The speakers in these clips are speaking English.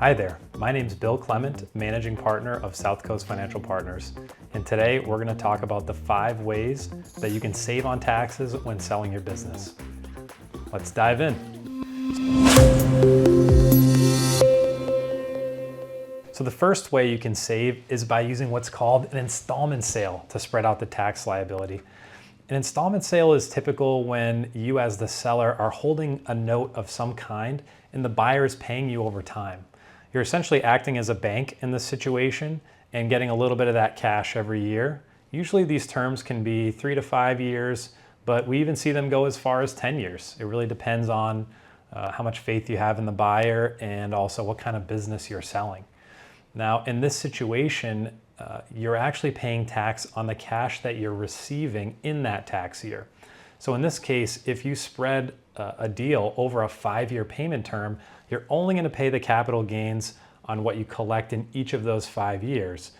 Hi there, my name's Bill Clement, Managing Partner of Southcoast Financial Partners. And today we're going to talk about the 5 ways that you can save on taxes when selling your business. Let's dive in. So the first way you can save is by using what's called an installment sale to spread out the tax liability. An installment sale is typical when you as the seller are holding a note of some kind and the buyer is paying you over time. You're essentially acting as a bank in this situation and getting a little bit of that cash every year. Usually these terms can be 3 to 5 years, but we even see them go as far as 10 years. It really depends on how much faith you have in the buyer and also what kind of business you're selling. Now, in this situation, you're actually paying tax on the cash that you're receiving in that tax year. So in this case, if you spread a deal over a 5-year payment term, you're only going to pay the capital gains on what you collect in each of those 5 years.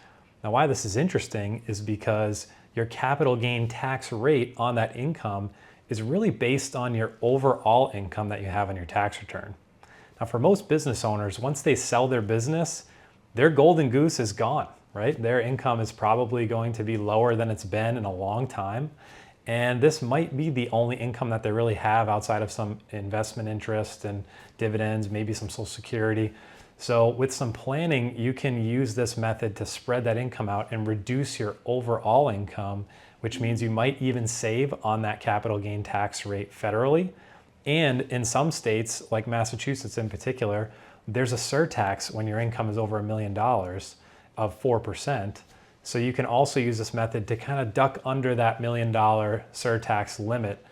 Now, why this is interesting is because your capital gain tax rate on that income is really based on your overall income that you have on your tax return. Now, for most business owners, once they sell their business, their golden goose is gone, right? Their income is probably going to be lower than it's been in a long time. And this might be the only income that they really have outside of some investment interest and dividends, maybe some Social Security. So with some planning, you can use this method to spread that income out and reduce your overall income, which means you might even save on that capital gain tax rate federally. And in some states, like Massachusetts in particular, there's a surtax when your income is over $1 million of 4%. So you can also use this method to kind of duck under that $1 million surtax limit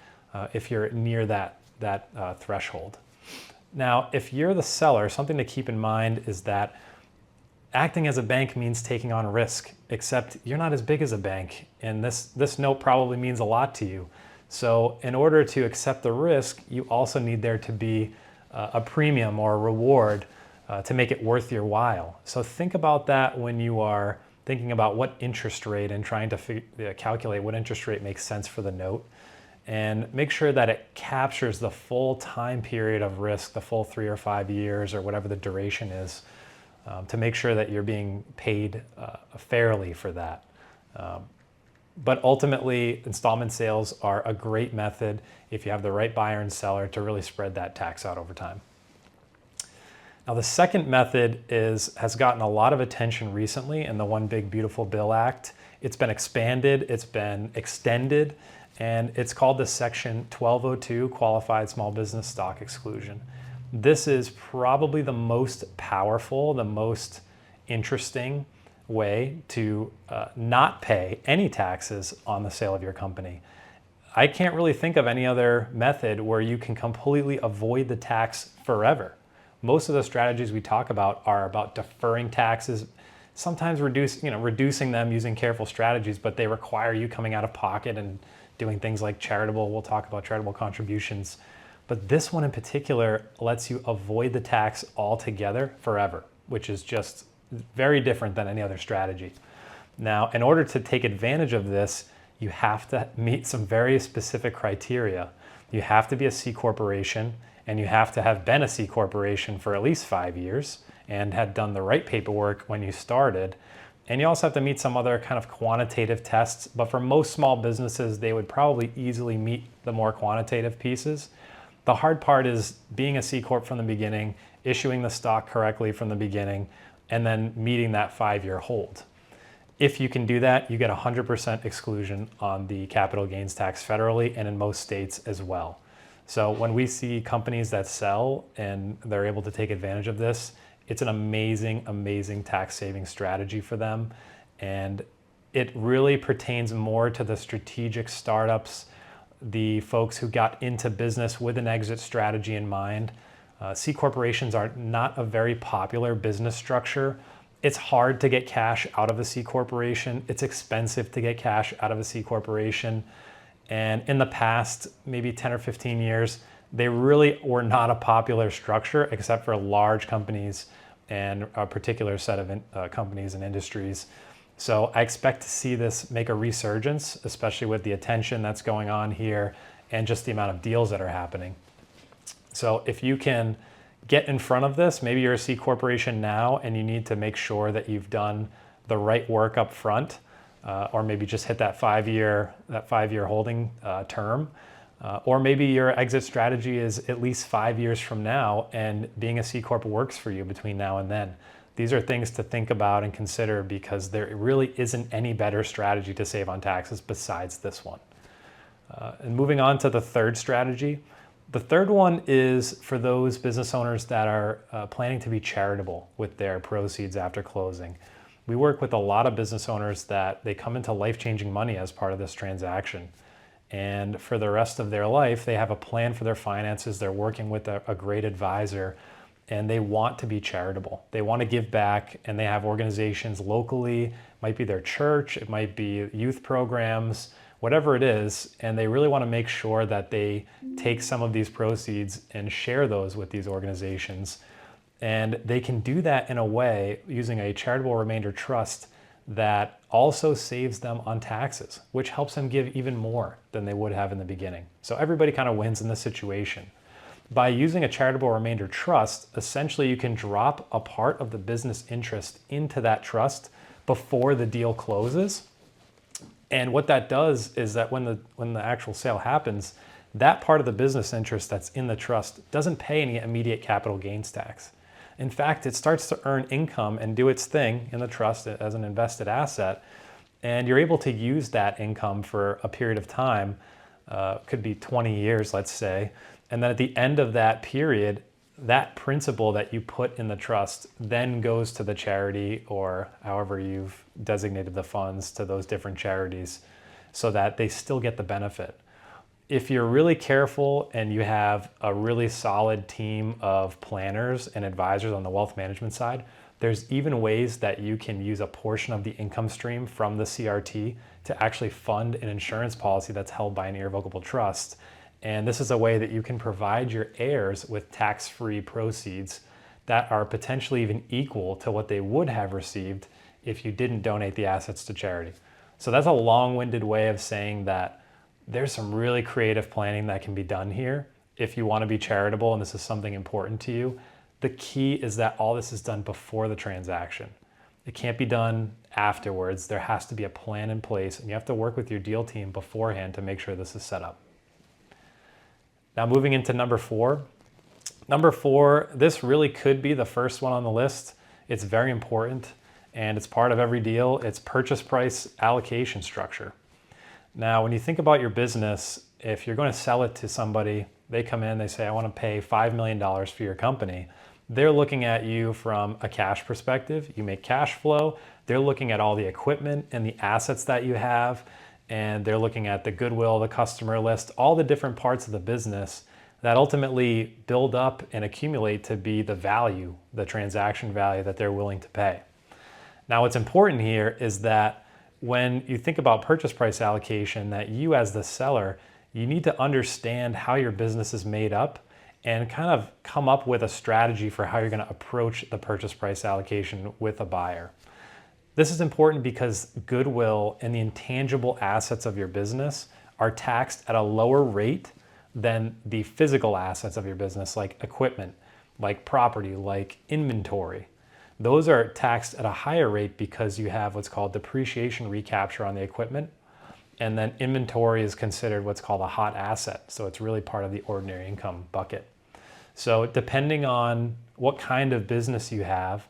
if you're near that threshold. Now, if you're the seller, something to keep in mind is that acting as a bank means taking on risk, except you're not as big as a bank, and this note probably means a lot to you. So in order to accept the risk, you also need there to be a premium or a reward to make it worth your while. So think about that when you are thinking about what interest rate and trying to calculate what interest rate makes sense for the note, and make sure that it captures the full time period of risk, the full 3 or 5 years or whatever the duration is, to make sure that you're being paid fairly for that. But ultimately, installment sales are a great method if you have the right buyer and seller to really spread that tax out over time. Now, the second method has gotten a lot of attention recently in the One Big Beautiful Bill Act. It's been expanded, it's been extended, and it's called the Section 1202 Qualified Small Business Stock Exclusion. This is probably the most powerful, the most interesting way to not pay any taxes on the sale of your company. I can't really think of any other method where you can completely avoid the tax forever. Most of the strategies we talk about are about deferring taxes, sometimes reducing them using careful strategies, but they require you coming out of pocket and doing things like we'll talk about charitable contributions. But this one in particular lets you avoid the tax altogether forever, which is just very different than any other strategy. Now, in order to take advantage of this, you have to meet some very specific criteria. You have to be a C corporation, and you have to have been a C corporation for at least 5 years and had done the right paperwork when you started. And you also have to meet some other kind of quantitative tests, but for most small businesses, they would probably easily meet the more quantitative pieces. The hard part is being a C corp from the beginning, issuing the stock correctly from the beginning, and then meeting that 5-year hold. If you can do that, you get 100% exclusion on the capital gains tax federally and in most states as well. So when we see companies that sell and they're able to take advantage of this, it's an amazing, amazing tax saving strategy for them. And it really pertains more to the strategic startups, the folks who got into business with an exit strategy in mind. C corporations are not a very popular business structure. It's hard to get cash out of a C corporation. It's expensive to get cash out of a C corporation. And in the past, maybe 10 or 15 years, they really were not a popular structure except for large companies and a particular set of companies and industries. So I expect to see this make a resurgence, especially with the attention that's going on here and just the amount of deals that are happening. So if you can get in front of this. Maybe you're a C corporation now and you need to make sure that you've done the right work up front, or maybe just hit that 5-year holding term. Or maybe your exit strategy is at least 5 years from now and being a C Corp works for you between now and then. These are things to think about and consider because there really isn't any better strategy to save on taxes besides this one. And moving on to the third strategy. The third one is for those business owners that are planning to be charitable with their proceeds after closing. We work with a lot of business owners that they come into life-changing money as part of this transaction. And for the rest of their life, they have a plan for their finances. They're working with a great advisor and they want to be charitable. They want to give back and they have organizations locally, it might be their church, it might be youth programs, whatever it is, and they really want to make sure that they take some of these proceeds and share those with these organizations. And they can do that in a way using a charitable remainder trust that also saves them on taxes, which helps them give even more than they would have in the beginning. So everybody kind of wins in this situation. By using a charitable remainder trust, essentially you can drop a part of the business interest into that trust before the deal closes. And what that does is that when the actual sale happens, that part of the business interest that's in the trust doesn't pay any immediate capital gains tax. In fact, it starts to earn income and do its thing in the trust as an invested asset. And you're able to use that income for a period of time, could be 20 years, let's say. And then at the end of that period, that principal that you put in the trust then goes to the charity or however you've designated the funds to those different charities so that they still get the benefit. If you're really careful and you have a really solid team of planners and advisors on the wealth management side, there's even ways that you can use a portion of the income stream from the CRT to actually fund an insurance policy that's held by an irrevocable trust. And this is a way that you can provide your heirs with tax-free proceeds that are potentially even equal to what they would have received if you didn't donate the assets to charity. So that's a long-winded way of saying that there's some really creative planning that can be done here if you want to be charitable and this is something important to you. The key is that all this is done before the transaction. It can't be done afterwards. There has to be a plan in place and you have to work with your deal team beforehand to make sure this is set up. Now moving into number 4. Number 4, this really could be the first one on the list. It's very important and it's part of every deal. It's purchase price allocation structure. Now, when you think about your business, if you're going to sell it to somebody, they come in, they say, I want to pay $5 million for your company. They're looking at you from a cash perspective. You make cash flow. They're looking at all the equipment and the assets that you have. And they're looking at the goodwill, the customer list, all the different parts of the business that ultimately build up and accumulate to be the value, the transaction value that they're willing to pay. Now, what's important here is that when you think about purchase price allocation, that you as the seller, you need to understand how your business is made up and kind of come up with a strategy for how you're going to approach the purchase price allocation with a buyer. This is important because goodwill and the intangible assets of your business are taxed at a lower rate than the physical assets of your business, like equipment, like property, like inventory. Those are taxed at a higher rate because you have what's called depreciation recapture on the equipment. And then inventory is considered what's called a hot asset. So it's really part of the ordinary income bucket. So depending on what kind of business you have,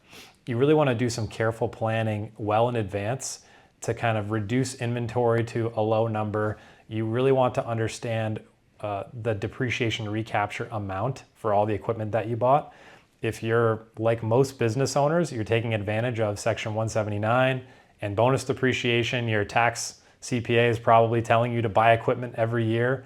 you really want to do some careful planning well in advance to kind of reduce inventory to a low number. You really want to understand the depreciation recapture amount for all the equipment that you bought. If you're like most business owners, you're taking advantage of Section 179 and bonus depreciation, your tax CPA is probably telling you to buy equipment every year.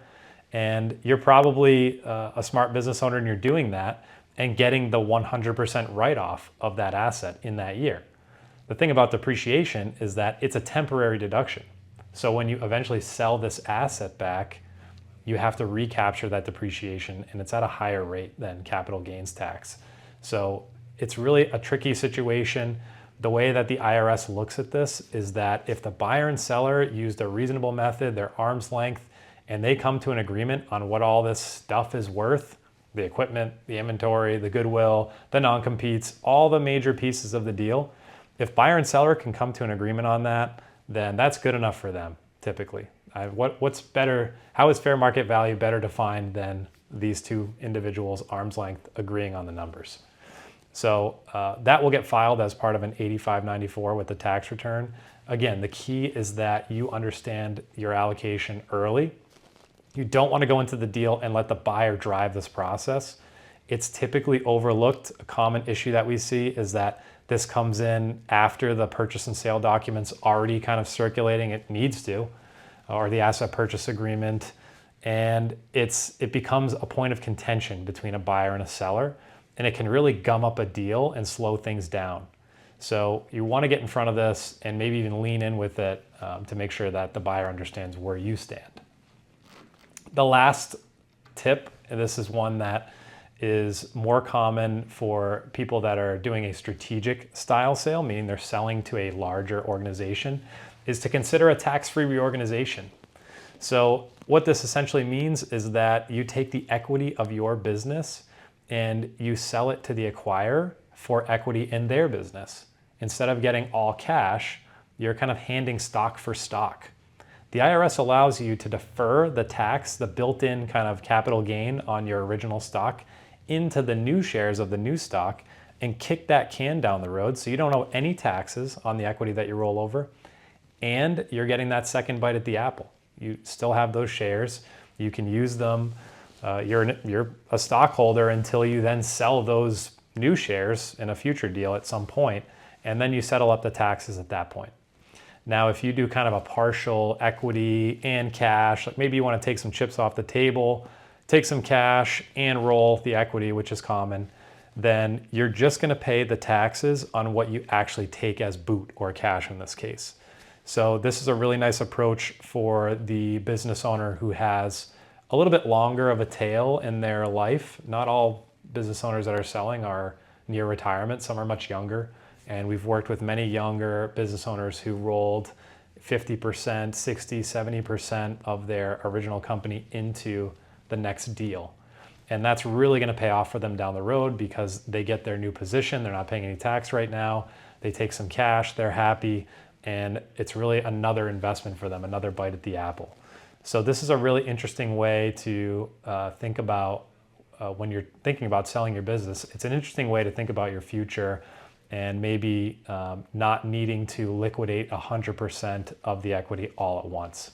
And you're probably a smart business owner and you're doing that and getting the 100% write-off of that asset in that year. The thing about depreciation is that it's a temporary deduction. So when you eventually sell this asset back, you have to recapture that depreciation and it's at a higher rate than capital gains tax. So it's really a tricky situation. The way that the IRS looks at this is that if the buyer and seller used a reasonable method, their arm's length, and they come to an agreement on what all this stuff is worth, the equipment, the inventory, the goodwill, the non-competes, all the major pieces of the deal. If buyer and seller can come to an agreement on that, then that's good enough for them, typically. What's better? How is fair market value better defined than these two individuals arm's length agreeing on the numbers? So that will get filed as part of an 8594 with the tax return. Again, the key is that you understand your allocation early. You don't want to go into the deal and let the buyer drive this process. It's typically overlooked. A common issue that we see is that this comes in after the purchase and sale document's already kind of circulating. It needs to, or the asset purchase agreement. And it becomes a point of contention between a buyer and a seller, and it can really gum up a deal and slow things down. So you want to get in front of this and maybe even lean in with it to make sure that the buyer understands where you stand. The last tip, and this is one that is more common for people that are doing a strategic style sale, meaning they're selling to a larger organization, is to consider a tax-free reorganization. So what this essentially means is that you take the equity of your business and you sell it to the acquirer for equity in their business. Instead of getting all cash, you're kind of handing stock for stock. The IRS allows you to defer the tax, the built-in kind of capital gain on your original stock, into the new shares of the new stock and kick that can down the road so you don't owe any taxes on the equity that you roll over, and you're getting that second bite at the apple. You still have those shares. You can use them. You're a stockholder until you then sell those new shares in a future deal at some point, and then you settle up the taxes at that point. Now, if you do kind of a partial equity and cash, like maybe you want to take some chips off the table, take some cash and roll the equity, which is common, then you're just going to pay the taxes on what you actually take as boot or cash in this case. So this is a really nice approach for the business owner who has a little bit longer of a tail in their life. Not all business owners that are selling are near retirement. Some are much younger. And we've worked with many younger business owners who rolled 50%, 60, 70% of their original company into the next deal. And that's really going to pay off for them down the road because they get their new position. They're not paying any tax right now. They take some cash, they're happy, and it's really another investment for them, another bite at the apple. So this is a really interesting way to think about when you're thinking about selling your business. It's an interesting way to think about your future and maybe not needing to liquidate 100% of the equity all at once.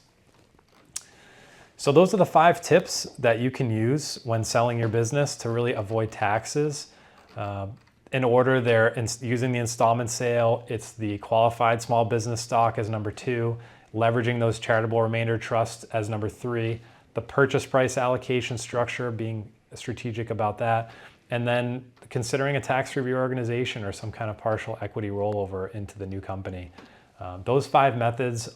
So those are the 5 tips that you can use when selling your business to really avoid taxes. In order, they're using the installment sale. It's the qualified small business stock as number 2, leveraging those charitable remainder trusts as number 3, the purchase price allocation structure, being strategic about that, and then considering a tax-free reorganization or some kind of partial equity rollover into the new company. Those 5 methods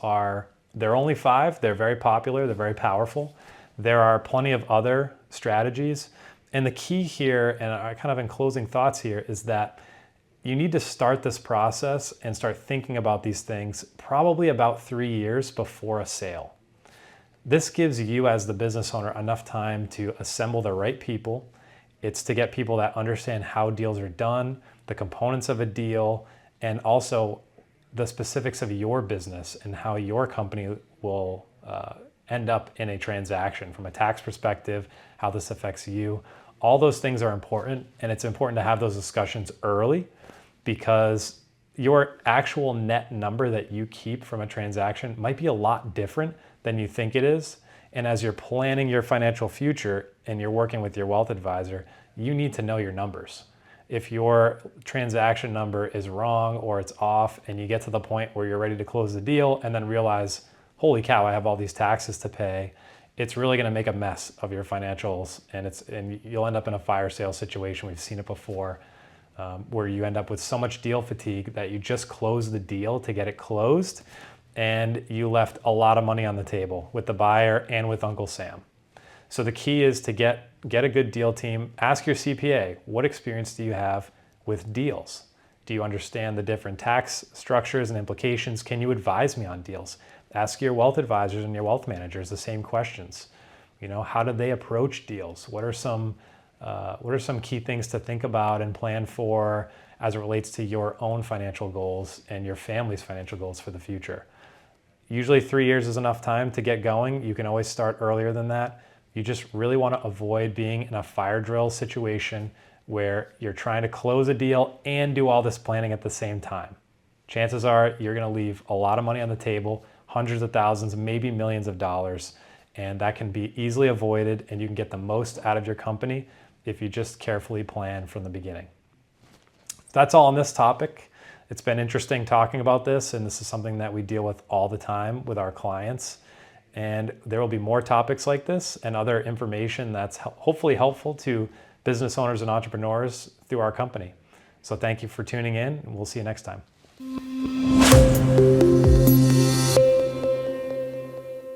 they're only 5. They're very popular. They're very powerful. There are plenty of other strategies. And the key here, and I kind of in closing thoughts here, is that you need to start this process and start thinking about these things probably about 3 years before a sale. This gives you as the business owner enough time to assemble the right people. It's to get people that understand how deals are done, the components of a deal, and also the specifics of your business and how your company will end up in a transaction from a tax perspective, how this affects you. All those things are important, and it's important to have those discussions early because your actual net number that you keep from a transaction might be a lot different than you think it is. And as you're planning your financial future and you're working with your wealth advisor, you need to know your numbers. If your transaction number is wrong or it's off and you get to the point where you're ready to close the deal and then realize, holy cow, I have all these taxes to pay, it's really going to make a mess of your financials, and you'll end up in a fire sale situation. We've seen it before, where you end up with so much deal fatigue that you just close the deal to get it closed, and you left a lot of money on the table with the buyer and with Uncle Sam. So the key is to get a good deal team. Ask your CPA, what experience do you have with deals? Do you understand the different tax structures and implications? Can you advise me on deals? Ask your wealth advisors and your wealth managers the same questions. How do they approach deals? What are some What are some key things to think about and plan for as it relates to your own financial goals and your family's financial goals for the future? Usually 3 years is enough time to get going. You can always start earlier than that. You just really want to avoid being in a fire drill situation where you're trying to close a deal and do all this planning at the same time. Chances are you're going to leave a lot of money on the table, hundreds of thousands, maybe millions of dollars, and that can be easily avoided, and you can get the most out of your company if you just carefully plan from the beginning. That's all on this topic. It's been interesting talking about this, and this is something that we deal with all the time with our clients. And there will be more topics like this and other information that's hopefully helpful to business owners and entrepreneurs through our company. So thank you for tuning in, and we'll see you next time.